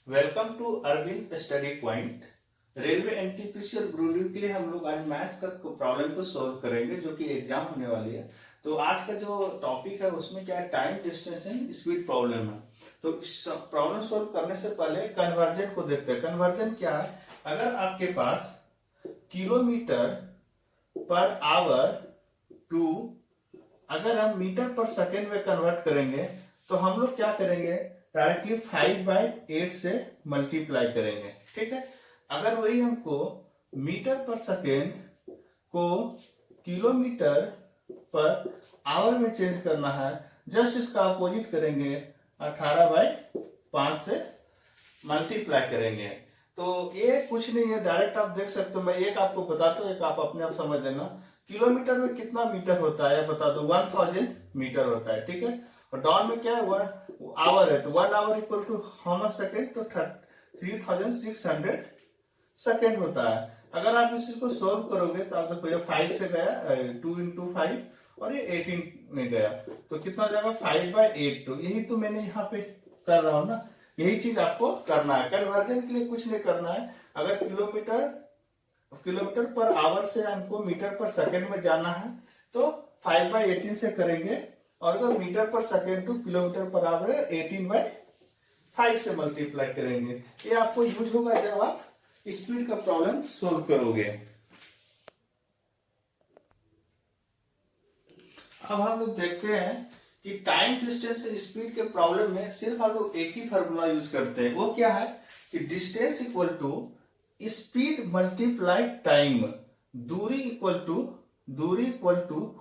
Welcome to Arvind study point. Railway NTPC और group D के लिए हम लोग आज मैथ्स का प्रॉब्लम को सॉल्व करेंगे जो कि एग्जाम होने वाली है। तो आज का जो टॉपिक है उसमें क्या है, time distance and speed problem है। तो इस प्रॉब्लम सॉल्व करने से पहले कन्वर्जन को देखते हैं। कन्वर्जन क्या है, अगर आपके पास किलोमीटर पर आवर टू अगर हम मीटर पर सेकेंड में कन्वर्ट करेंगे तो हम लोग क्या करेंगे, डायरेक्टली 5/8 से मल्टीप्लाई करेंगे। ठीक है, अगर वही हमको मीटर पर सेकेंड को किलोमीटर पर आवर में चेंज करना है, जस्ट इसका अपोजिट करेंगे, 18/5 से मल्टीप्लाई करेंगे। तो ये कुछ नहीं है, डायरेक्ट आप देख सकते हो। मैं एक आपको बताता हूँ, एक आप अपने आप समझ लेना। किलोमीटर में कितना मीटर होता है बता दो, 1000 मीटर होता है। ठीक है, और डाउन में क्या है, आवर है, तो 1 hour equal to how much second, तो 3600 सेकेंड होता है। अगर आप इस चीज को सोल्व करोगे तो आप देखो ये 5 से गया, 2 × 5 और ये 18 में गया, तो कितना हो जाएगा 5/8। तो यही तो मैंने यहाँ पे कर रहा हूँ ना, यही चीज आपको करना है। कन्वर्जन के लिए कुछ नहीं करना है। अगर किलोमीटर पर आवर से हमको मीटर पर सेकेंड में जाना है तो 5/18 से करेंगे, और अगर मीटर पर second two kilometre per our 18/5 से मल्टीप्लाई करेंगे। ये आपको यूज होगा जब आप स्पीड का प्रॉब्लम सोल्व करोगे। अब हम लोग देखते हैं कि टाइम डिस्टेंस स्पीड के प्रॉब्लम में सिर्फ हम लोग एक ही फार्मूला यूज करते हैं। वो क्या है कि distance equal to speed multiply time, दूरी इक्वल टू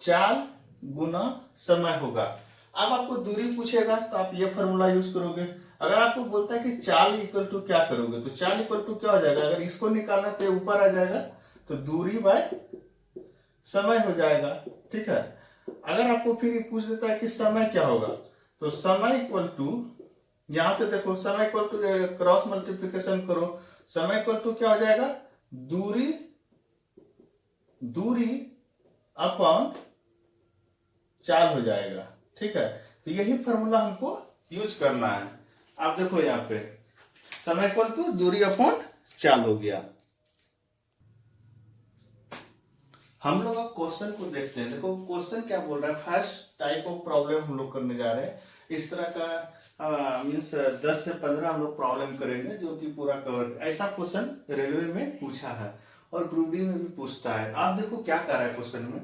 चाल गुना समय होगा। अब आपको दूरी पूछेगा तो आप ये फार्मूला यूज करोगे। अगर आपको बोलता है कि चाल इक्वल टू क्या करोगे, तो चाल इक्वल टू क्या हो जाएगा, अगर इसको निकालना तो ऊपर आ जाएगा, तो दूरी बाय समय हो जाएगा। ठीक है, अगर आपको फिर पूछ देता है कि समय क्या होगा, तो समय इक्वल टू, यहां से देखो समय इक्वल टू क्रॉस मल्टीप्लीकेशन करो, समय इक्वल टू क्या हो जाएगा, दूरी अपॉन चाल हो जाएगा। ठीक है, तो यही फॉर्मूला हमको यूज करना है। आप देखो यहाँ पे समय इक्वल टू दूरी अपॉन चाल हो गया। हम लोग अब क्वेश्चन को देखते हैं। देखो क्वेश्चन क्या बोल रहा है, फर्स्ट टाइप ऑफ प्रॉब्लम हम लोग करने जा रहे हैं। इस तरह का मीन्स 10 से 15 हम लोग प्रॉब्लम करेंगे जो कि पूरा कवर। ऐसा क्वेश्चन रेलवे में पूछा है और ग्रुप डी में भी पूछता है। आप देखो क्या कर रहा है क्वेश्चन में,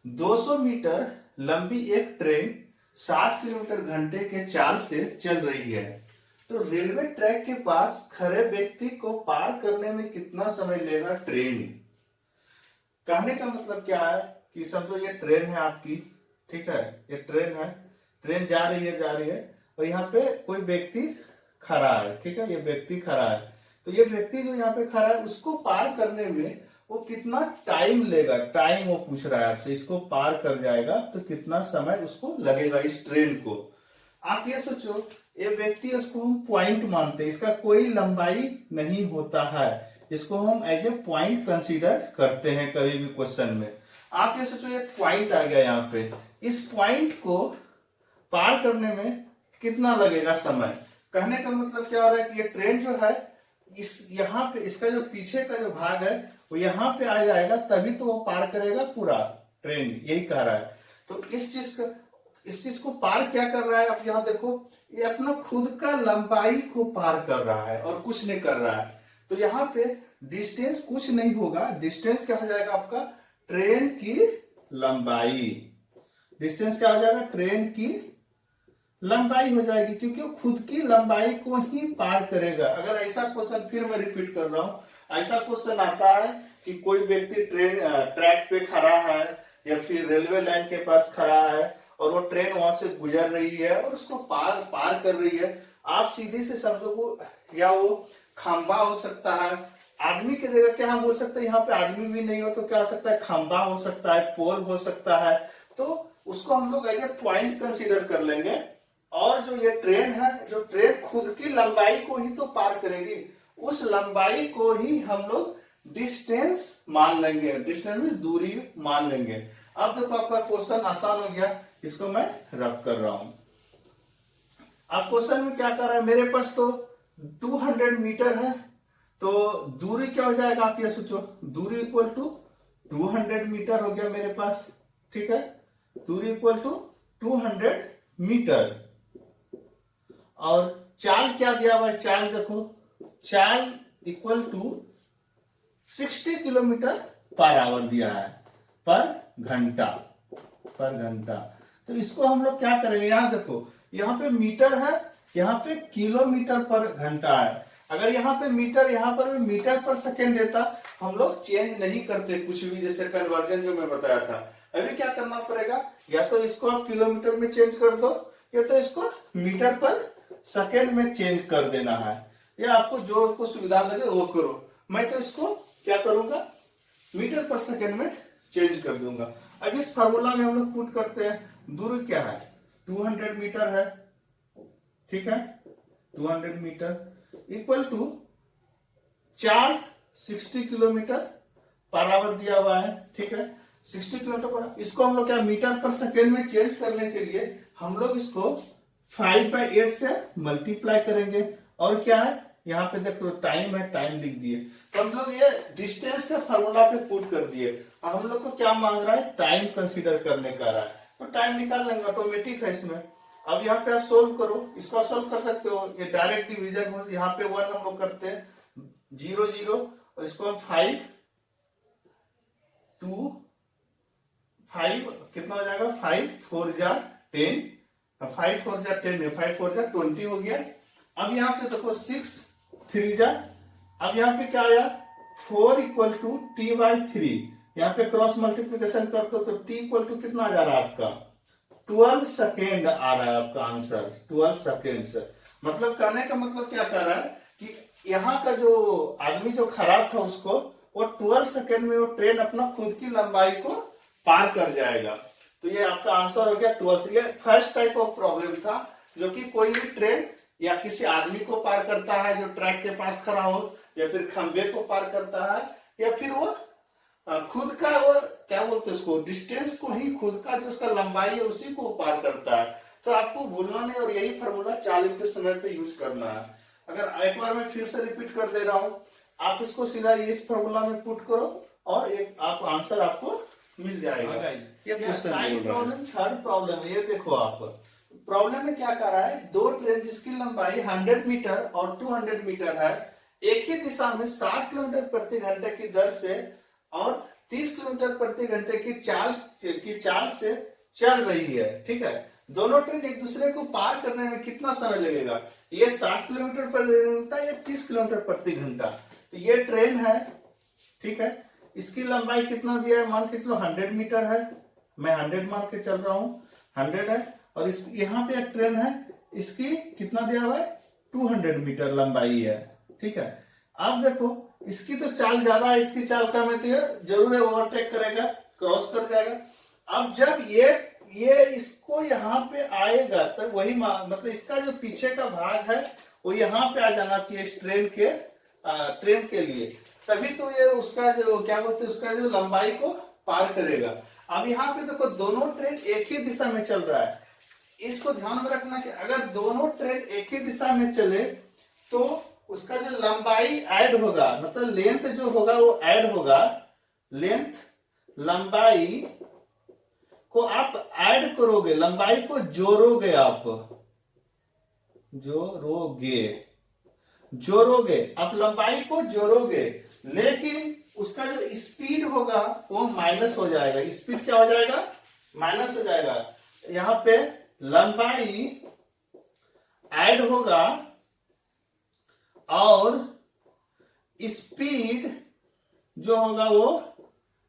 200 मीटर लंबी एक ट्रेन 60 किलोमीटर घंटे के चाल से चल रही है, तो रेलवे ट्रैक के पास खड़े व्यक्ति को पार करने में कितना समय लेगा ट्रेन। कहने का मतलब क्या है कि समझो ये ट्रेन है आपकी, ठीक है, ये ट्रेन है, ट्रेन जा रही है और यहाँ पे कोई व्यक्ति खड़ा है। ठीक है, ये व्यक्ति खड़ा है, तो ये व्यक्ति जो यहाँ पे खड़ा है उसको पार करने में वो कितना टाइम लेगा, टाइम वो पूछ रहा है आपसे। इसको पार कर जाएगा तो कितना समय उसको लगेगा इस ट्रेन को। आप ये सोचो, ये व्यक्ति, इसको हम पॉइंट मानते हैं, इसका कोई लंबाई नहीं होता है, इसको हम एज ए पॉइंट कंसीडर करते हैं कभी भी क्वेश्चन में। आप ये सोचो ये पॉइंट आ गया यहाँ पे, इस पॉइंट को पार करने में कितना लगेगा समय। कहने का मतलब क्या हो रहा है कि ये ट्रेन जो है इस यहाँ पे, इसका जो पीछे का जो भाग है वो यहाँ पे आ जाएगा, तभी तो वो पार करेगा पूरा ट्रेन, यही कह रहा है। तो इस चीज को पार क्या कर रहा है, आप यहाँ देखो, ये अपना खुद का लंबाई को पार कर रहा है और कुछ नहीं कर रहा है। तो यहाँ पे डिस्टेंस कुछ नहीं होगा, डिस्टेंस क्या हो जाएगा आपका, ट्रेन की लंबाई। डिस्टेंस क्या हो जाएगा, ट्रेन की लंबाई हो जाएगी, क्योंकि वो खुद की लंबाई को ही पार करेगा। अगर ऐसा क्वेश्चन, फिर मैं रिपीट कर रहा हूं, ऐसा क्वेश्चन आता है कि कोई व्यक्ति ट्रैक पे खड़ा है या फिर रेलवे लाइन के पास खड़ा है और वो ट्रेन वहां से गुजर रही है और उसको पार कर रही है, आप सीधे से समझो वो, या वो खंबा हो सकता है, आदमी की जगह क्या हम बोल सकते हैं, यहाँ पे आदमी भी नहीं हो तो क्या हो सकता है, खंबा हो सकता है, पोल हो सकता है। तो उसको हम लोग एज ए पॉइंट कंसीडर कर लेंगे। और जो ये ट्रेन है, जो ट्रेन खुद की लंबाई को ही तो पार करेगी, उस लंबाई को ही हम लोग डिस्टेंस मान लेंगे, डिस्टेंस मींस दूरी मान लेंगे। अब देखो आपका क्वेश्चन आसान हो गया, इसको मैं रब कर रहा हूं। अब क्वेश्चन में क्या कर रहा है, मेरे पास तो 200 मीटर है, तो दूरी क्या हो जाएगा आप ये सोचो, दूरी इक्वल टू 200 मीटर हो गया मेरे पास, ठीक है, दूरी इक्वल टू 200 मीटर। और चाल क्या दिया हुआ है, चाल देखो, चाल equal to 60 kilometre per hour दिया है, पर घंटा, पर घंटा। तो इसको हम लोग क्या करेंगे, यहां देखो, यहाँ पे मीटर है, यहाँ पे किलोमीटर पर घंटा है। अगर यहाँ पे मीटर, यहाँ पर भी मीटर पर सेकेंड देता, हम लोग चेंज नहीं करते कुछ भी, जैसे कन्वर्जन जो मैं बताया था। अभी क्या करना पड़ेगा, या तो इसको आप किलोमीटर में चेंज कर दो, या तो इसको मीटर पर सेकेंड में चेंज कर देना है, या आपको जो आपको सुविधा लगे वो करो। मैं तो इसको क्या करूंगा, मीटर पर सेकेंड में चेंज कर दूंगा। अब इस फार्मूला में हम लोग पुट करते हैं, दूरी क्या है, 200 मीटर है, ठीक है, 200 मीटर इक्वल टू चाल 60 किलोमीटर पर आवर दिया हुआ है, ठीक है, 60 किलोमीटर पर। इसको हम लोग क्या मीटर पर सेकेंड में चेंज करने के लिए हम लोग इसको 5/8 से मल्टीप्लाई करेंगे। और क्या है, यहाँ पे देखो टाइम है, टाइम लिख दिए। तो हम लोग ये डिस्टेंस का फार्मूला पे पुट कर दिए। अब हम लोग को क्या मांग रहा है, टाइम कंसीडर करने का रहा है, तो टाइम निकाल लेंगे, ऑटोमेटिक है इसमें। अब यहाँ पे आप सोल्व करो, इसको आप सोल्व कर सकते हो, ये डायरेक्ट डिवीजन हो, यहाँ पे 1 हम लोग करते हैं, 0 0, और इसको हम 5 2 5 कितना हो जाएगा, 5 4 जा 10, 5 4 जा 10 है, 5 4 जा 20 हो गया। अब यहाँ पे देखो 6 3 जा, अब यहाँ पे क्या आया, 4 इक्वल टू t/3, यहाँ पे क्रॉस मल्टीप्लीकेशन करते हो तो t इक्वल टू कितना आ जा रहा है आपका, 12 सेकेंड आ रहा है आपका आंसर, 12 सेकेंड से। मतलब कहने का मतलब क्या कह रहा है कि यहाँ का जो आदमी जो खड़ा था उसको, वो 12 सेकेंड में वो ट्रेन अपना खुद की लंबाई को पार कर जाएगा। तो ये आपका आंसर हो गया 12। ये फर्स्ट टाइप ऑफ प्रॉब्लम था, जो कि कोई भी ट्रेन या किसी आदमी को पार करता है जो ट्रैक के पास खड़ा हो, या फिर खंबे को पार करता है, या फिर वो खुद का, वो क्या बोलते हैं उसको, डिस्टेंस को ही, खुद का जो उसका लंबाई है उसी को पार करता है। तो आपको भूलना नहीं, और यही फॉर्मूला 40 मिनट समय पे यूज करना है। अगर एक बार मैं फिर से रिपीट कर दे रहा हूँ, आप इसको सीधा इस फॉर्मूला में पुट करो और एक आप आंसर आपको मिल जाएगा। ये प्रॉब्लम थर्ड प्रॉब्लम है, ये देखो आप प्रॉब्लम में क्या कर रहा है, दो ट्रेन जिसकी लंबाई 100 मीटर और 200 मीटर है, एक ही दिशा में 60 किलोमीटर प्रति घंटे की दर से और 30 किलोमीटर प्रति घंटे की चाल से चल रही है, ठीक है। दोनों ट्रेन एक दूसरे को पार करने में कितना समय लगेगा, ये 60 किलोमीटर प्रति घंटा, ये 30 किलोमीटर प्रति घंटा। तो ये ट्रेन है, ठीक है, इसकी लंबाई कितना दिया है, मान के चलो 100 मीटर है, मैं 100 मान के चल रहा हूँ, 100 है। और इस यहाँ पे एक ट्रेन है, इसकी कितना दिया हुआ है, 200 मीटर लंबाई है, ठीक है। अब देखो इसकी तो चाल ज्यादा है, इसकी चाल कम है, तो जरूर है ओवरटेक करेगा, क्रॉस कर जाएगा। अब जब ये इसको यहाँ पे आएगा, तब वही मतलब इसका जो पीछे का भाग है वो यहाँ पे आ जाना चाहिए इस ट्रेन के लिए, तभी तो ये उसका जो क्या बोलते हैं, उसका जो लंबाई को पार करेगा। अब यहाँ पे देखो दोनों ट्रेन एक ही दिशा में चल रहा है, इसको ध्यान में रखना कि अगर दोनों ट्रेन एक ही दिशा में चले तो उसका जो लंबाई ऐड होगा, मतलब लेंथ जो होगा वो ऐड होगा, लेंथ लंबाई को आप ऐड करोगे, लंबाई को जोड़ोगे, आप जोड़ोगे, आप लंबाई को जोड़ोगे, लेकिन उसका जो स्पीड होगा वो माइनस हो जाएगा। स्पीड क्या हो जाएगा, माइनस हो जाएगा। यहाँ पे लंबाई ऐड होगा और स्पीड जो होगा वो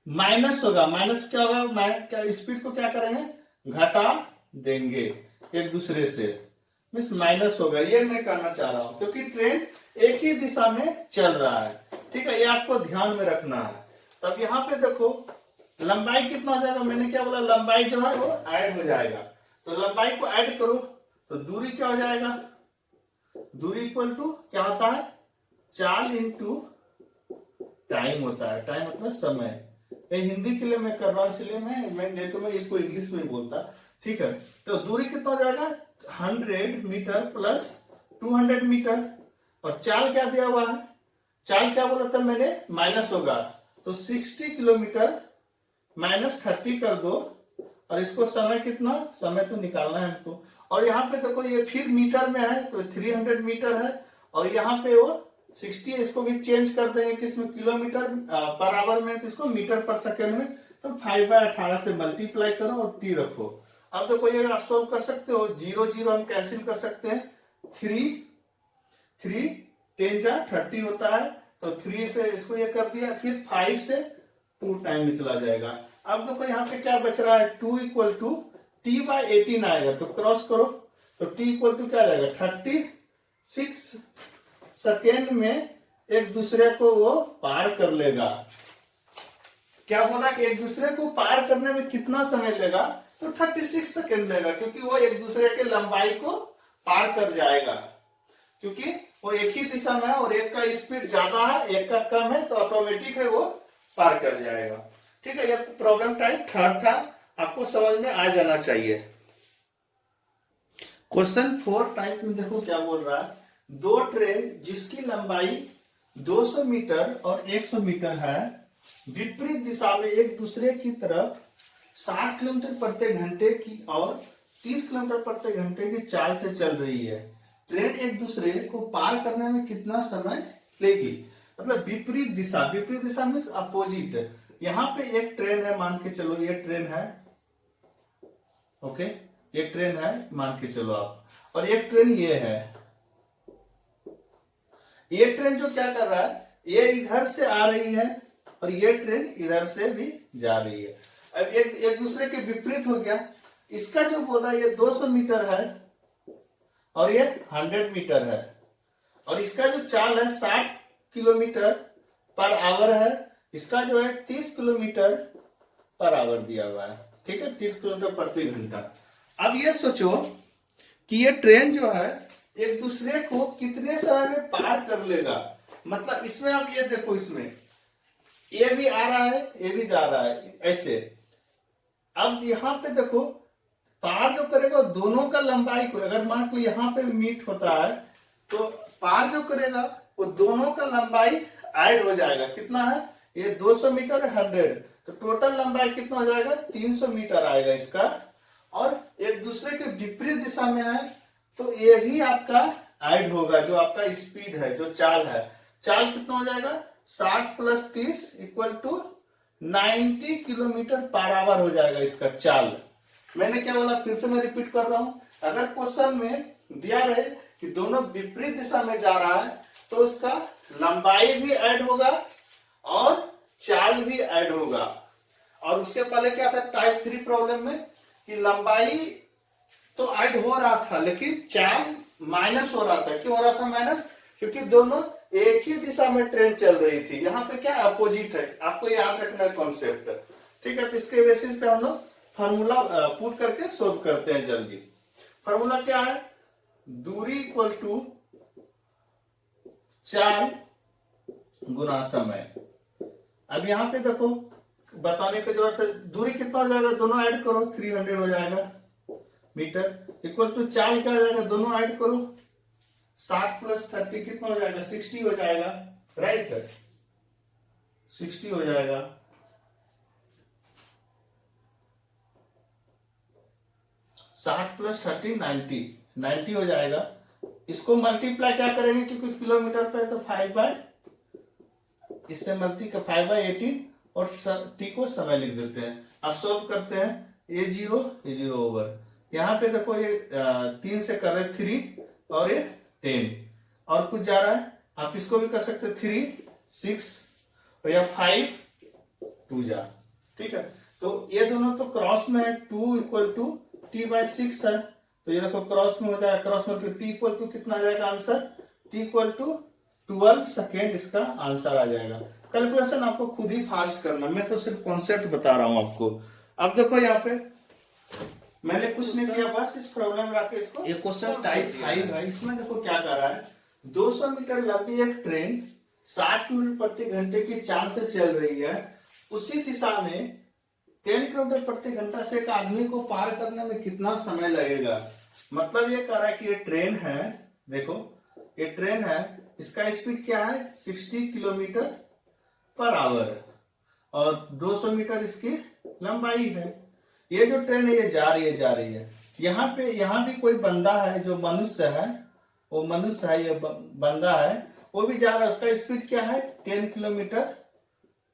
माइनस होगा। माइनस क्या होगा, क्या स्पीड को क्या करेंगे, घटा देंगे एक दूसरे से, मीन्स माइनस होगा। ये मैं कहना चाह रहा हूं, क्योंकि ट्रेन एक ही दिशा में चल रहा है, ठीक है, ये आपको ध्यान में रखना है। तब यहाँ पे देखो लंबाई कितना हो जाएगा, मैंने क्या बोला, लंबाई जो है वो ऐड हो जाएगा। तो लंबाई को ऐड करो तो दूरी क्या हो जाएगा, दूरी इक्वल टू क्या होता है, चाल इंटू टाइम होता है। टाइम मतलब समय। ये हिंदी के लिए मैं कर रहा हूं, इसलिए मैं नहीं तो मैं इसको इंग्लिश में बोलता, ठीक है। तो दूरी कितना हो जाएगा, 100 मीटर प्लस 200 मीटर। और चाल क्या दिया हुआ है, चाल क्या बोला था मैंने, माइनस होगा, तो 60 किलोमीटर माइनस 30 कर दो, और इसको समय कितना, समय तो निकालना है हमको। और यहाँ पे देखो ये फिर मीटर में है तो 300 मीटर है, और यहाँ पे वो 60, इसको भी चेंज कर देंगे किसमें, किलोमीटर पर आवर में, तो इसको मीटर पर सेकेंड में, तो 5/18 से मल्टीप्लाई करो और टी रखो। अब देखो ये आप सोल्व कर सकते हो, 0 0 हम कैंसिल कर सकते हैं, 3 10 जा 30 होता है, तो 3 से इसको ये कर दिया, फिर 5 से 2 टाइम में चला जाएगा। अब देखो यहाँ पे क्या बच रहा है, 2 इक्वल टू t/18 आएगा, तो क्रॉस करो, तो t इक्वल टू क्या आ जाएगा, 36 सेकेंड में एक दूसरे को वो पार कर लेगा। क्या बोला कि एक दूसरे को पार करने में कितना समय लेगा, तो 36 सेकेंड लेगा, क्योंकि वो एक दूसरे के लंबाई को पार कर जाएगा, क्योंकि वो एक ही दिशा में है और एक का स्पीड ज्यादा है एक का कम है, तो ऑटोमेटिक है वो पार कर जाएगा। ठीक है, ये प्रॉब्लम टाइप 3 था, आपको समझ में आ जाना चाहिए। क्वेश्चन 4 टाइप में देखो क्या बोल रहा है, दो ट्रेन जिसकी लंबाई 200 मीटर और 100 मीटर है, विपरीत दिशा में एक दूसरे की तरफ 60 किलोमीटर प्रति घंटे की और 30 किलोमीटर प्रति घंटे की चाल से चल रही है। ट्रेन एक दूसरे को पार करने में कितना समय लेगी। मतलब विपरीत दिशा मीन्स अपोजिट। यहाँ पे एक ट्रेन है, मान के चलो ये ट्रेन है, ओके, एक ट्रेन है मान के चलो आप, और एक ट्रेन ये है। ये ट्रेन जो क्या कर रहा है, ये इधर से आ रही है और ये ट्रेन इधर से भी जा रही है। अब एक दूसरे के विपरीत हो गया। इसका जो बोल रहा है ये 200 मीटर है और ये 100 मीटर है, और इसका जो चाल है 60 किलोमीटर पर आवर है, इसका जो है 30 किलोमीटर पर आवर दिया हुआ है। ठीक है, 30 किलोमीटर प्रति घंटा। अब ये सोचो कि ये ट्रेन जो है एक दूसरे को कितने समय में पार कर लेगा। मतलब इसमें आप ये देखो, इसमें ये भी आ रहा है ये भी जा रहा है ऐसे। अब यहाँ पे देखो पार जो करेगा दोनों का लंबाई को, अगर मान लो यहाँ पे मीट होता है तो पार जो करेगा वो दोनों का लंबाई ऐड हो जाएगा। कितना है, ये 200 मीटर 100, तो टोटल लंबाई कितना हो जाएगा, 300 मीटर आएगा इसका। और एक दूसरे के विपरीत दिशा में है तो ये भी आपका ऐड होगा, जो आपका स्पीड है, जो चाल है। चाल कितना हो जाएगा, 60 + 30 = 90 किलोमीटर पर आवर हो जाएगा इसका चाल। मैंने क्या बोला, फिर से मैं रिपीट कर रहा हूं। अगर क्वेश्चन में दिया रहे कि दोनों विपरीत दिशा में जा रहा है तो उसका लंबाई भी ऐड होगा और चाल भी ऐड होगा। और उसके पहले क्या था टाइप 3 प्रॉब्लम में, कि लंबाई तो ऐड हो रहा था लेकिन चाल माइनस हो रहा था। क्यों हो रहा था माइनस, क्योंकि दोनों एक ही दिशा में ट्रेन चल रही थी। यहाँ पे क्या अपोजिट है, आपको याद रखना है कॉन्सेप्ट। ठीक है, तो इसके बेसिस पे हम लोग फार्मूला पुट करके सोल्व करते हैं जल्दी। फार्मूला क्या है, दूरी = चाल गुना समय। अब यहाँ पे देखो बताने की जरूरत है, दूरी कितना हो जाएगा, दोनों ऐड करो, 300 हो जाएगा मीटर, इक्वल टू चाल क्या हो जाएगा, दोनों ऐड करो, 60 + 30 कितना हो जाएगा, 60 हो जाएगा, राइट, 60 हो जाएगा। 60 + 30 90 हो जाएगा। इसको मल्टीप्लाई क्या करेंगे, क्योंकि किलोमीटर पे तो 5/, इससे मल्टीप्लाई 5/18 और t को समय लिख देते हैं। अब सॉल्व करते हैं, ये 0 ओवर, यहाँ पे देखो ये 3 से कर रहे 3 और ये 10 और कुछ जा रहा है। आप इसको भी कर सकते 3 6 और या 5 2 जा। ठीक है, तो ये दोनों तो क्रॉस में है, 2 = t/6 है, तो ये देखो क्रॉस में हो जाएगा, क्रॉस में t = कितना आ जाएगा आंसर, t = 12 सेकेंड इसका आंसर आ जाएगा। कैलकुलेशन आपको खुद ही फास्ट करना, मैं तो सिर्फ कॉन्सेप्ट बता रहा हूं आपको। अब देखो यहाँ पे मैंने कुछ नहीं किया, बस इस प्रॉब्लम में आके इसको, ये क्वेश्चन टाइप 5 है। इसमें देखो क्या कर रहा है, 200 मीटर लंबी एक ट्रेन 60 किलोमीटर प्रति घंटे की चाल से चल रही है। उसी दिशा में 10 किलोमीटर प्रति घंटा से एक आदमी को पार करने में कितना समय लगेगा। मतलब ये कह रहा है कि ये ट्रेन है, देखो ये ट्रेन है, इसका स्पीड क्या है 60 किलोमीटर पर आवर और 200 मीटर इसकी लंबाई है। ये जो ट्रेन है ये जा रही है। यहाँ भी कोई बंदा है जो मनुष्य है, वो मनुष्य है, ये बंदा है, वो भी जा रहा है। उसका स्पीड क्या है 10 किलोमीटर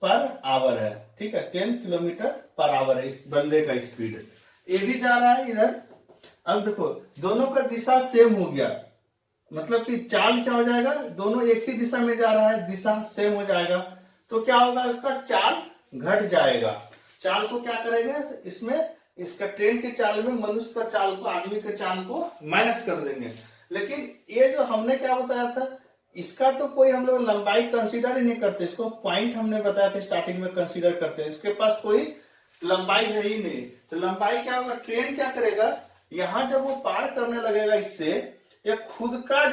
पर आवर है। ठीक है, 10 किलोमीटर पर आवर है इस बंदे का स्पीड। ये भी जा रहा है इधर। अब देखो दोनों का दिशा सेम हो गया, मतलब कि चाल क्या हो जाएगा, दोनों एक ही दिशा में जा रहा है, दिशा सेम हो जाएगा, तो क्या होगा उसका चाल घट जाएगा। चाल को क्या करेंगे इसमें, इसका ट्रेन के चाल में मनुष्य का चाल को, आदमी के चाल को माइनस कर देंगे। लेकिन ये जो हमने क्या बताया था, इसका तो कोई हम लोग लंबाई कंसीडर ही नहीं करते, इसको पॉइंट हमने बताया था स्टार्टिंग में कंसीडर करते हैं, इसके पास कोई लंबाई है ही नहीं। तो लंबाई क्या होगा, ट्रेन क्या करेगा, यहाँ जब वो पार करने लगेगा इससे, ये खुद का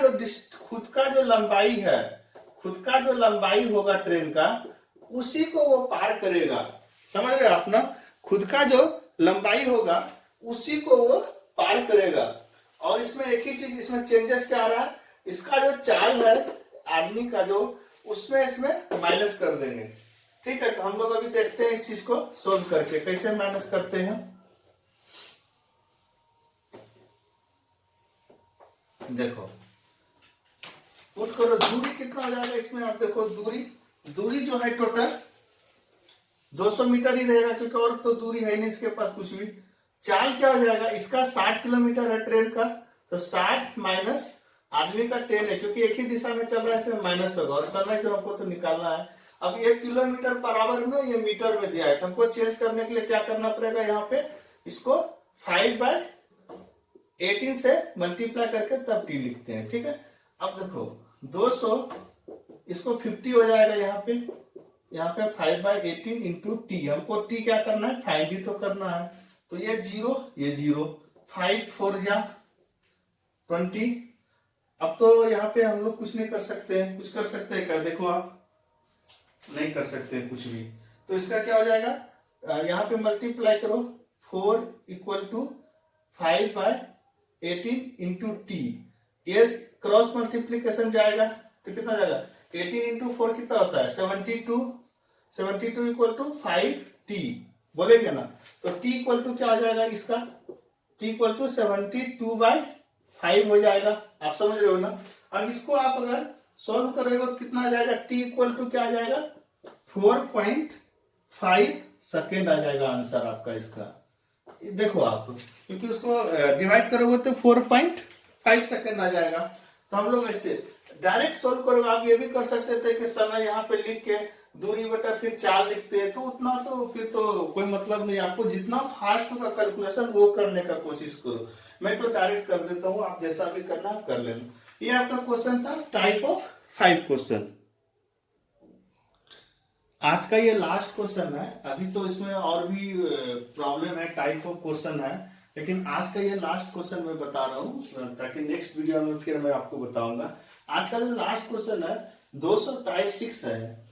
जो लंबाई है, खुद का जो लंबाई होगा ट्रेन का, उसी को वो पार करेगा। समझ रहे आप ना, खुद का जो लंबाई होगा उसी को वो पार करेगा। और इसमें एक ही चीज, इसमें चेंजेस क्या आ रहा है, इसका जो चाल है आदमी का जो, उसमें इसमें माइनस कर देंगे। ठीक है, तो हम लोग अभी देखते हैं इस चीज को सोल्व करके कैसे माइनस करते हैं। देखो पुट करो, दूरी कितना हो जाएगा इसमें, आप देखो दूरी जो है टोटल 200 मीटर ही रहेगा, क्योंकि और तो दूरी है नहीं इसके पास कुछ भी। चाल क्या हो जाएगा, इसका 60 किलोमीटर है ट्रेन का, तो 60 माइनस आदमी का 10 है, क्योंकि एक ही दिशा में चल रहा है, इसमें माइनस होगा। और समय जो हमको तो निकालना है, अब ये किलोमीटर पर आवर में, ये मीटर में दिया है, तो हमको चेंज करने के लिए क्या करना पड़ेगा, यहाँ पे इसको 5/18 से मल्टीप्लाई करके तब टी लिखते हैं। ठीक है, अब देखो 200, इसको 50 हो जाएगा यहाँ पे 5/18 इंटू टी, हमको टी क्या करना है, फाइंड ही तो करना है। तो ये 0, 5 4 जा 20। अब तो यहाँ पे हम लोग कुछ नहीं कर सकते हैं, कुछ कर सकते हैं क्या, देखो आप नहीं कर सकते हैं कुछ भी। तो इसका क्या हो जाएगा, यहाँ पे मल्टीप्लाई करो, 4 = 5/18 इंटू टी, ये क्रॉस मल्टीप्लीकेशन जाएगा तो कितना जाएगा, 18 इंटू 4 कितना होता है 72 = 5t बोलेंगे ना। तो t = क्या हो जाएगा इसका, t = 72/5 हो जाएगा। आप समझ रहे हो ना। अब इसको आप अगर सॉल्व करोगे तो कितना आ जाएगा, t = क्या आ जाएगा 4.5 सेकेंड आ जाएगा आंसर आपका इसका। देखो आप, क्योंकि उसको डिवाइड करोगे तो 4.5 सेकेंड आ जाएगा। तो हम लोग ऐसे डायरेक्ट सोल्व करोगे। आप ये भी कर सकते थे कि समय यहाँ पे लिख के दूरी बटा फिर चाल लिखते हैं, तो उतना तो फिर तो कोई मतलब नहीं। आपको जितना फास्ट होगा कैलकुलेशन वो करने का कोशिश करो। मैं तो डायरेक्ट कर देता हूँ, आप जैसा भी करना कर लेना। ये आपका क्वेश्चन था टाइप ऑफ 5 क्वेश्चन। आज का ये लास्ट क्वेश्चन है, अभी तो इसमें और भी प्रॉब्लम है, टाइप ऑफ क्वेश्चन है, लेकिन आज का ये लास्ट क्वेश्चन मैं बता रहा हूँ ताकि नेक्स्ट वीडियो में फिर मैं आपको बताऊंगा। आज का जो लास्ट क्वेश्चन है 200 टाइप 6 है।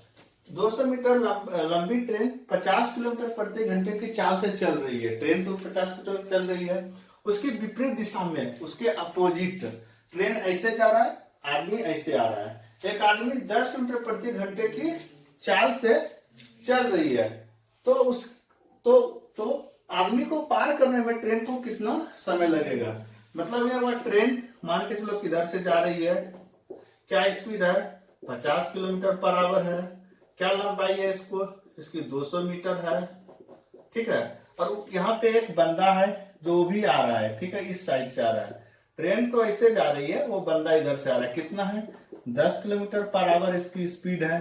200 मीटर लंबी ट्रेन 50 किलोमीटर प्रति घंटे की चाल से चल रही है। ट्रेन तो 50 किलोमीटर चल रही है, उसकी विपरीत दिशा में, उसके अपोजिट ट्रेन ऐसे जा रहा है, आदमी ऐसे आ रहा है। एक आदमी 10 किलोमीटर प्रति घंटे की चाल से चल रही है, तो आदमी को पार करने में ट्रेन को कितना समय लगेगा। मतलब ये वह ट्रेन मान के चलो किधर से जा रही है, क्या स्पीड है 50 किलोमीटर पर आवर है, क्या लंबाई है इसकी 200 मीटर है। ठीक है, और यहाँ पे एक बंदा है जो भी आ रहा है, ठीक है, इस साइड से आ रहा है। ट्रेन तो ऐसे जा रही है, वो बंदा इधर से आ रहा है, कितना है 10 किलोमीटर पर आवर इसकी स्पीड है।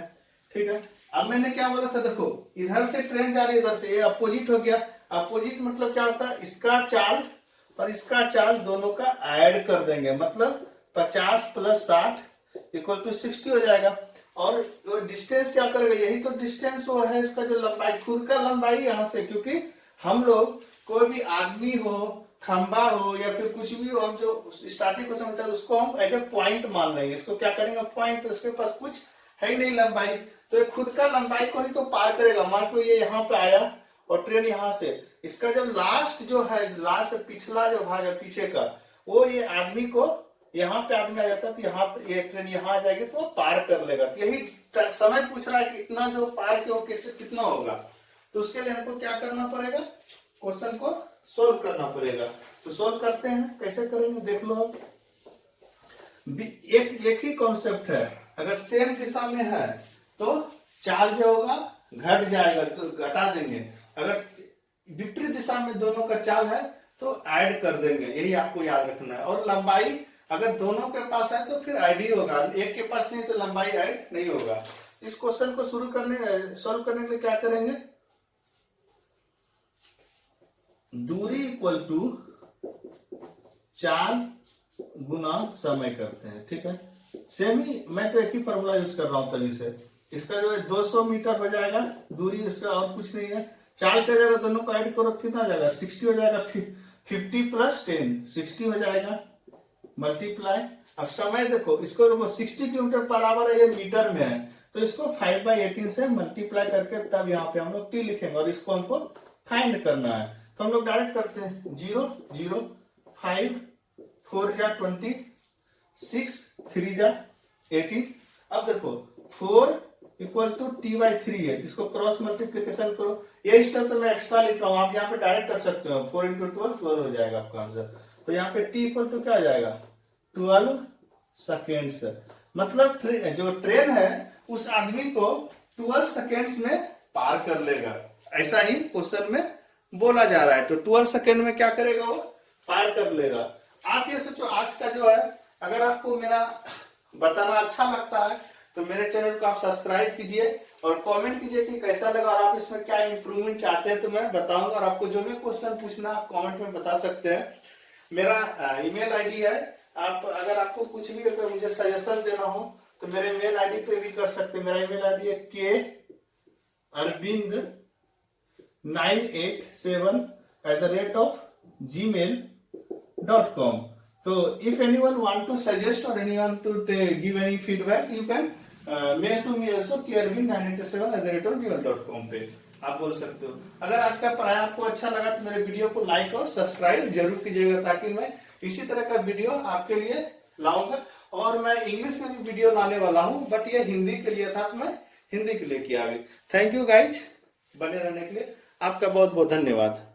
ठीक है, अब मैंने क्या बोला था, देखो इधर से ट्रेन जा रही है, इधर से, ये अपोजिट हो गया। अपोजिट मतलब क्या होता है, इसका चाल और इसका चाल दोनों का ऐड कर देंगे, मतलब 50 + 60 = 60 हो जाएगा। और डिस्टेंस क्या करेगा, यही तो डिस्टेंस वो है इसका, जो लंबाई, खुद का लंबाई यहाँ से, क्योंकि हम लोग कोई भी आदमी हो, खंबा हो या फिर कुछ भी हो, हम जो स्टार्टिंग को समझते हैं उसको हम एक पॉइंट मान लेंगे। इसको क्या करेंगे पॉइंट, तो इसके पास कुछ है ही नहीं लंबाई, तो खुद का लंबाई को ही तो पार करेगा। मान लो ये यहाँ पे आया और ट्रेन यहाँ से, इसका जो लास्ट जो है, लास्ट पिछला जो भाग है पीछे का, वो ये आदमी को यहाँ पे आदमी आ जाता है तो यहाँ ये ट्रेन यहाँ आ जाएगी तो वो पार कर लेगा। तो यही समय पूछ रहा है कि इतना जो पार के वो कैसे कितना होगा। तो उसके लिए हमको क्या करना पड़ेगा, क्वेश्चन को सोल्व करना पड़ेगा। तो सोल्व करते हैं, कैसे करेंगे देख लो। अब एक ही कॉन्सेप्ट है, अगर सेम दिशा में है तो चाल जो होगा घट जाएगा तो घटा देंगे, अगर विपरीत दिशा में दोनों का चाल है तो ऐड कर देंगे, यही आपको याद रखना है। और लंबाई अगर दोनों के पास है तो फिर ऐड ही होगा, एक के पास नहीं तो लंबाई ऐड नहीं होगा। इस क्वेश्चन को सोल्व करने के लिए क्या करेंगे, दूरी इक्वल टू चाल गुना समय करते हैं, ठीक है। सेम ही मैं तो एक ही फॉर्मूला यूज कर रहा हूं तभी से। इसका जो है 200 मीटर हो जाएगा दूरी, इसका और कुछ नहीं है। चाल का जगह दोनों को ऐड करो तो कितना हो जाएगा, 60 हो जाएगा। 50 प्लस 10 60 हो जाएगा, मल्टीप्लाई। अब समय देखो, इसको देखो 60 किलोमीटर पर आवर है, ये मीटर में है, तो इसको 5/18 से मल्टीप्लाई करके तब यहाँ पे हम लोग t लिखेंगे और इसको हमको फाइंड करना है। तो हम लोग डायरेक्ट करते हैं 0 0 5 4 जा 20 6 3 जा 18। अब देखो 4 इक्वल टू t/3 है, इसको क्रॉस मल्टीप्लीकेशन करो। ये स्टेप तो मैं एक्स्ट्रा लिख रहा हूँ, आप यहाँ पे डायरेक्ट कर सकते हो। 4 × 12 हो जाएगा आपका आंसर। तो यहाँ पे t इक्वल टू क्या आ जाएगा, 12 सेकेंड्स। मतलब जो ट्रेन है उस आदमी को 12 सेकेंड्स में पार कर लेगा, ऐसा ही क्वेश्चन में बोला जा रहा है। तो 12 सेकेंड में क्या करेगा, वो पार कर लेगा। आप ये सोचो, आज का जो है, अगर आपको मेरा बताना अच्छा लगता है तो मेरे चैनल को आप सब्सक्राइब कीजिए और कमेंट कीजिए कि कैसा लगा और आप इसमें क्या इंप्रूवमेंट चाहते हैं तो मैं बताऊंगा। और आपको जो भी क्वेश्चन पूछना आप कमेंट में बता सकते हैं। मेरा ईमेल आईडी है, आप अगर आपको कुछ भी अगर मुझे सजेशन देना हो तो मेरे ईमेल आईडी पे भी कर सकते हैं। मेरा ईमेल आईडी है karbind987@gmail.com। तो if anyone want to suggest or anyone to give any feedback, you can mail to me also karbind987@gmail.com पे आप बोल सकते हो। अगर आज का पढ़ाई आपको अच्छा लगा तो मेरे वीडियो को लाइक और सब्सक्राइब जरूर कीजिएगा, ताकि मैं इसी तरह का वीडियो आपके लिए लाऊंगा। और मैं इंग्लिश में भी वीडियो लाने वाला हूँ, बट ये हिंदी के लिए था तो मैं हिंदी के लिए किया। थैंक यू गाइज, बने रहने के लिए आपका बहुत बहुत धन्यवाद।